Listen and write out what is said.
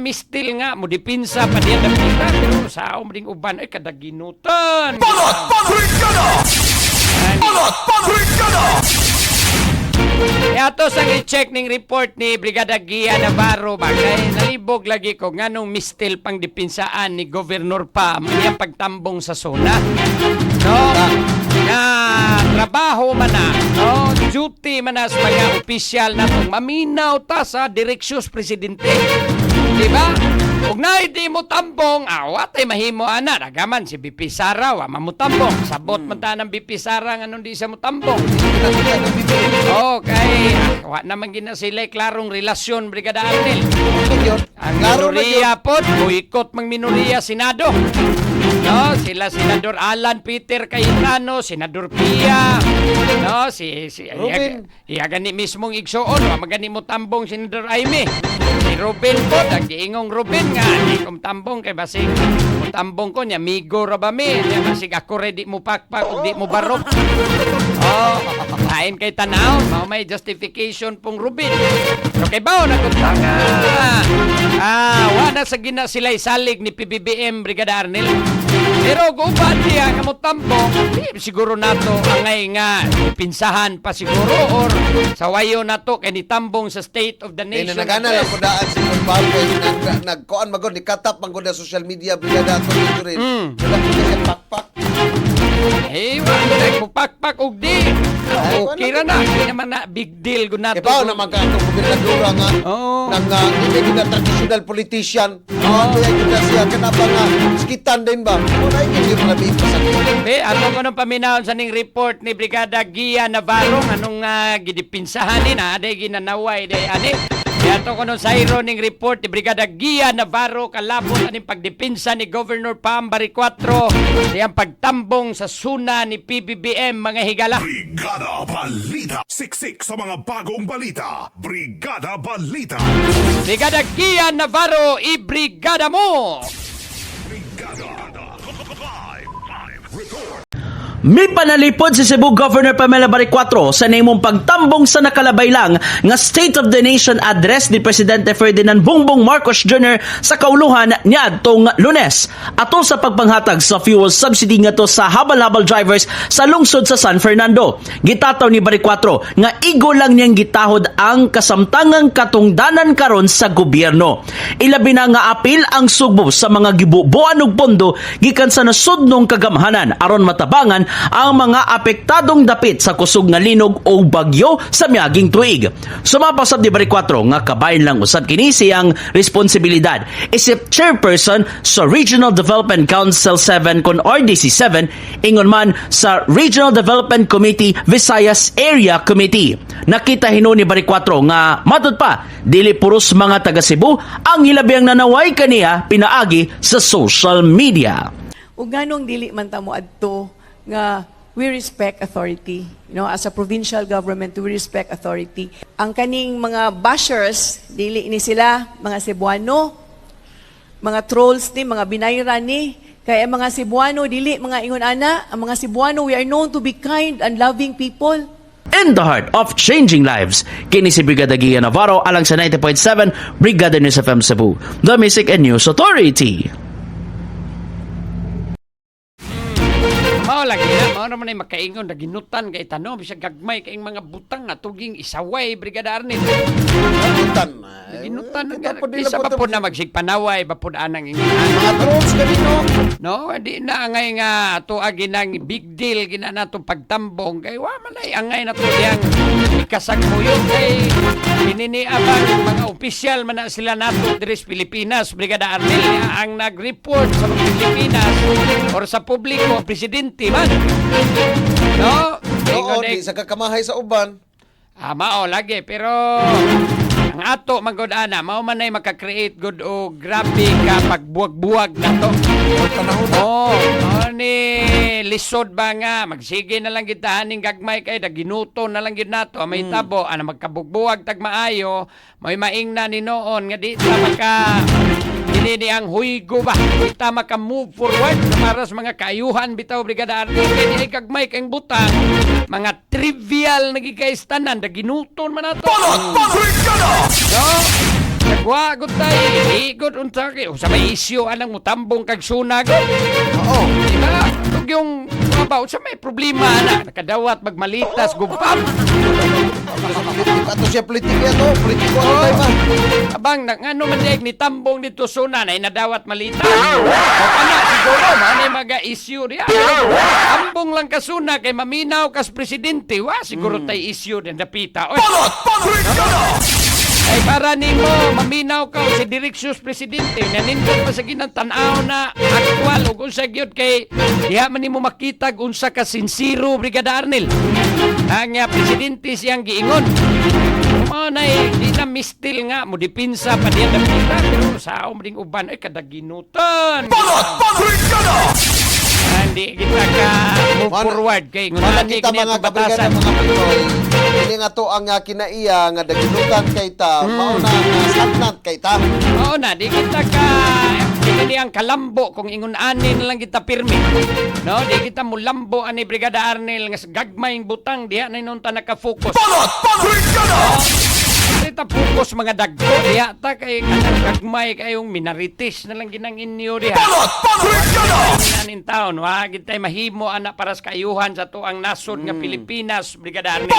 mistil nga mo dipinsa pa diyan dapita pero sao ding uban ay kadaginutan. Ato sang i-check ning report ni Brigada Gia Navarro bagay nalibog lagi ko nganong mistil pang dipinsaan ni Governor Pam iyang pagtambong sa zona. No? Na trabaho man na, no? Duty man na sa mga opisyal na itong maminaw ta sa direksyos presidente. Diba? Kung na hindi mo tambong, awat ay mahimo ana. Nagaman si BP Sara, wa mamutambong. Sabot man ta ng BP Sara nga nung di siya mutambong. Okay. Wa naman gina sila klarong relasyon, Brigada Arnel. Ang minoriya po, buikot mang minoriya, Senado. No, sila Senador Alan Peter Cayetano, Senador Pia, no, si gani mismong igsoon, magani mo tambong Senador Aimee. Si Ruben po, giingong Ruben nga, di kong tambong kay basig mo tambong ko niya, migo ra ba mi, niya basig ako ready mo pakpak, ug di mo barok. Oh, lain kay tanaw, mao may justification pong Ruben. So kay bao nagutanga. Wala sa gina sila isalig ni PBBM Brigada Arnel. Pero gubat niya nga mo tambong, siguro nato angay nga pinsahan pa siguro or sa wayo nato kay nitambong sa State of the Nation. Nagana lang ko daan si Pagpapay nagkuan magod ni katap man gud social media Brigada ato dito rin. Wala ko siya pakpak. Wala mo pakpak og di. Okay ra na, hindi naman na big deal gud nato. Ibaw naman ka itong gobernadora nga nang hindi kita traditional politician. Kaya kita siya kanapa nga skitan din ba? Wala hindi mo labi pa sa ato ko nung paminahon sa ning report ni Brigada Gia Navarro anong gidipinsahan ni na aday ginanaway day ani. Ato ko nung sayro ning report ni Brigada Gia Navarro kalabot aning pagdipinsa ni Governor Pam Bariccuatro siyang pagtambong sa suna ni PBBM mga higala. Brigada Balita. Siksik sa mga bagong balita. Brigada Balita. Brigada Gia Navarro, i-brigada mo! Brigada. Live report. May panalipod si Cebu Governor Pamela Bariccuatro sa nimong pagtambong sa nakalabay lang nga State of the Nation address ni Presidente Ferdinand Bongbong Marcos Jr. sa kauluhan niadtong Lunes atol sa pagpanghatag sa fuel subsidy ngadto sa habal-habal drivers sa lungsod sa San Fernando. Gitataw ni Bariccuatro nga igo lang niyang gitahod ang kasamtangang katungdanan karon sa gobyerno. Ilabi na nga apil ang sugbo sa mga gibubuan og pondo gikan sa nasudnong kagamhanan aron matabangan ang mga apektadong dapit sa kusog nga linog o bagyo sa miaging tuig. Sumapasab ni Bariccuatro nga kabayan lang usab kini siyang responsibilidad. Isip chairperson sa Regional Development Council 7 kon RDC 7 ingon man sa Regional Development Committee Visayas Area Committee. Nakita hino ni Bariccuatro nga matud pa dili puros mga taga Cebu ang hilabihang nanaway kaniya pinaagi sa social media. Ug nganong dili man ta mo adto nga we respect authority. You know, as a provincial government, we respect authority. Ang kaning mga bashers, dili ni sila, mga Cebuano, mga trolls ni, mga binayran ni, kaya mga Cebuano, dili mga ingon ana, ang mga Cebuano, we are known to be kind and loving people. In the heart of changing lives, kini si Brigada Gia Navarro alang sa 90.7 Brigada News FM Cebu, the Music and News Authority. Mao lagi na, mao naman ay makaingon na ginutan kay tanong bisag gagmay kay mga butang nga tuging isaway Brigada Arnel. Ginutan nga isa pa po na magsigpanaway ba pud anang mga trolls kanino. no, di na angay nga ato ginang big deal gina nato pagtambong kay wa man ay angay nato diyang ikasag mo yun kay pininiabang mga opisyal man na sila nato diri sa Pilipinas Brigada Arnel ang nag-report sa mga Pilipinas or sa publiko presidente man. No? Oo, di sa kakamahay sa uban. Mao lagi pero ang ato magod-ana mao man ay maka-create good o grabe ka pagbuwag-buwag na to. Ni lisod ba nga magsige na lang gitahan ning gagmay kay ginuto na lang gid nato may tabo ana magkabugbuwag tag maayo may maing na ni noon nga di ta maka dinini ang huygo ba kita maka move forward para sa mga kaayuhan bitaw Brigada Arnel kay di gagmay kang butang mga trivial nagikaistanan da ginuton man nato. Brigada! No? Wa gud tay, igod unta kay sa may isyu anang mutambong kag sunag. Oo. Diba? Tug yung mabaw sa may problema na nakadawat magmalitas gugpam. Ato siya politika to, politiko ano tayo ba? Abang ano man diag ni tambong dito suna na nadawat malitas. O kana siguro manay mga issue diya. Ambong lang kasuna kay maminaw kas presidente, wa siguro tay issue din dapita. Oy. Ay para nimo maminaw ka si Direksyos Presidente nanindot pa sa ginatan-aw na aktwal ug unsa gyud kay diha man nimo makita kung unsa ka sinsiro Brigada Arnel. Ang presidente siyang giingon. Mo na di na mistil nga mo dipinsa pa diya dapita pero sao ding uban ay kadaginutan. Hindi kita ka move forward kay Wala ngunani kita kini mga kabatasan. kabrigada mga Pinoy. Ini nga to ang kinaiya nga daginutan kay ta. Mao na sagnat kay ta. Oo na, di kita ka di ang kalambo kung ingon ani na lang kita pirmi. No, di kita mulambo ani Brigada Arnel nga sa gagmayng butang diha na inunta naka-focus. Kita focus mga dagko diha ta kay kanang gagmay kayong minorities na lang ginang inyo diha. Nanin taon wa gid tay mahimo ana para sa kayuhan sa tuang nasod nga Pilipinas Brigada Arnel.